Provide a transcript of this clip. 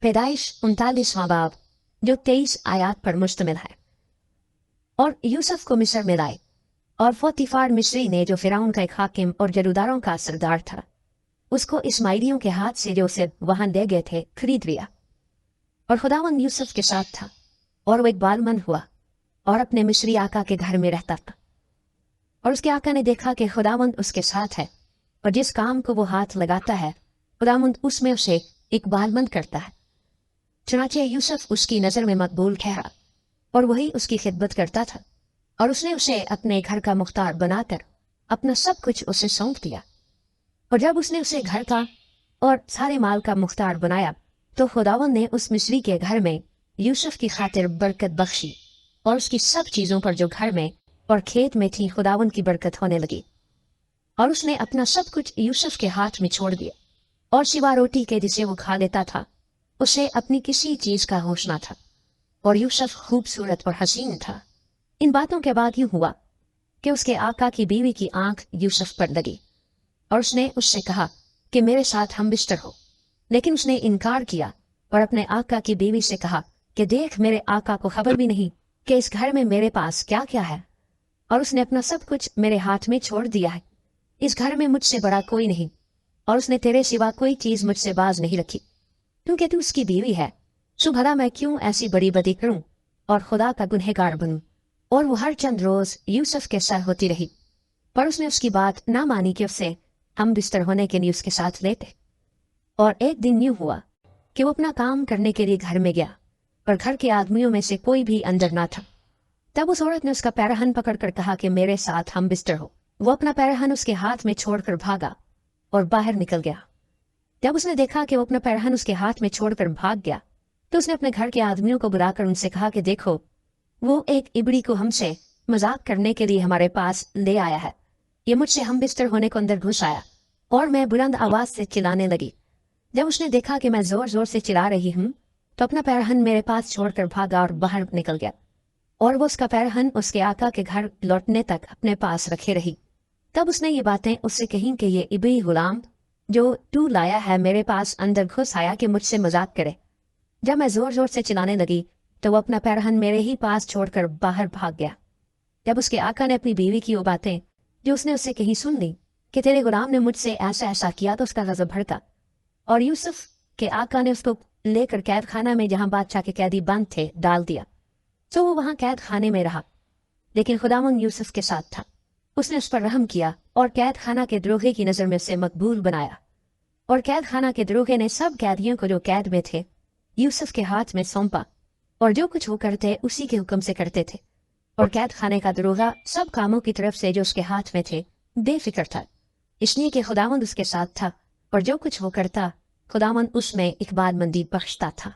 पैदाइश 39वां बाब जो 23 आयात पर मुश्तमिल है। और यूसुफ को मिस्र में लाए, और पोतीफार मिस्री ने जो फिरौन का एक हाकिम और जरूदारों का सरदार था, उसको इस्माइलियों के हाथ से जो उसे वहां ले गए थे खरीद लिया। और खुदावंद यूसुफ के साथ था, और वो एक बालमंद हुआ और अपने मिस्री आका के घर में रहता था। और उसके आका ने देखा कि खुदावंद उसके साथ है, और जिस काम को वो हाथ लगाता है खुदावंद उसमें उसे इकबालमंद करता है। चुनाचे यूसुफ उसकी नज़र में मकबूल ठहरा, और वही उसकी खिदमत करता था, और उसने उसे अपने घर का मुख्तार बनाकर अपना सब कुछ उसे सौंप दिया। और जब उसने उसे घर का और सारे माल का मुख्तार बनाया, तो खुदावंद ने उस मिस्री के घर में यूसुफ की खातिर बरकत बख्शी, और उसकी सब चीज़ों पर जो घर में और खेत में थी खुदावंद की बरकत होने लगी। और उसने अपना सब कुछ यूसुफ के हाथ में छोड़ दिया, और सिवा रोटी के जिसे वो खा लेता था उसे अपनी किसी चीज का होश न था। और यूसुफ खूबसूरत और हसीन था। इन बातों के बाद यूं हुआ कि उसके आका की बीवी की आंख यूसुफ पर लगी, और उसने उससे कहा कि मेरे साथ हम बिस्तर हो। लेकिन उसने इनकार किया और अपने आका की बीवी से कहा कि देख, मेरे आका को खबर भी नहीं कि इस घर में मेरे पास क्या क्या है, और उसने अपना सब कुछ मेरे हाथ में छोड़ दिया है। इस घर में मुझसे बड़ा कोई नहीं, और उसने तेरे सिवा कोई चीज मुझसे बाज नहीं रखी, क्योंकि तू उसकी बीवी है। सो भला मैं क्यों ऐसी बड़ी बदी करूं और खुदा का गुनहगार बनूं। और वो हर चंद रोज यूसुफ के साथ होती रही, पर उसने उसकी बात ना मानी कि उससे हम बिस्तर होने के लिए उसके साथ लेते। और एक दिन यूं हुआ कि वो अपना काम करने के लिए घर में गया, और घर के आदमियों में से कोई भी अंदर ना था। तब उस औरत ने उसका पैरहन पकड़कर कहा कि मेरे साथ हम बिस्तर हो। वो अपना पैरहन उसके हाथ में छोड़कर भागा और बाहर निकल गया। जब उसने देखा कि वो अपना पैरहन उसके हाथ में छोड़कर भाग गया, तो उसने अपने घर के आदमियों को बुलाकर उनसे कहा कि देखो, वो एक इबड़ी को हमसे मजाक करने के लिए हमारे पास ले आया है। ये मुझसे हम बिस्तर होने को अंदर घुस आया, और मैं बुलंद आवाज से चिल्लाने लगी। जब उसने देखा कि मैं जोर जोर से चिल्ला रही हूँ, तो अपना पैरहन मेरे पास छोड़कर भागा और बाहर निकल गया। और वो उसका पैरहन उसके आका के घर लौटने तक अपने पास रखे रही। तब उसने ये बातें उससे कहीं कि ये इबड़ी गुलाम जो तू लाया है मेरे पास अंदर घुस आया कि मुझसे मजाक करे। जब मैं जोर जोर से चिल्लाने लगी, तो वो अपना पैरहन मेरे ही पास छोड़कर बाहर भाग गया। जब उसके आका ने अपनी बीवी की वो बातें जो उसने उससे कहीं सुन ली कि तेरे गुलाम ने मुझसे ऐसा ऐसा किया, तो उसका गज़ब भड़का, और यूसुफ के आका ने उसको लेकर कैद खाना में, जहां बादशाह के कैदी बंद थे, डाल दिया। तो वो वहां कैद खाने में रहा, लेकिन खुदावंद यूसुफ के साथ था। उसने उस पर रहम किया और कैद खाना के दरोगे की नजर में उसे मकबूल बनाया। और कैद खाना के दरोगे ने सब कैदियों को जो कैद में थे यूसुफ के हाथ में सौंपा, और जो कुछ वो करते उसी के हुक्म से करते थे। और कैद खाने का दरोगा सब कामों की तरफ से जो उसके हाथ में थे बेफिक्र था, इसलिए कि खुदावंद उसके साथ था, और जो कुछ वो करता खुदावंद उसमें इकबालमंदी बख्शता था।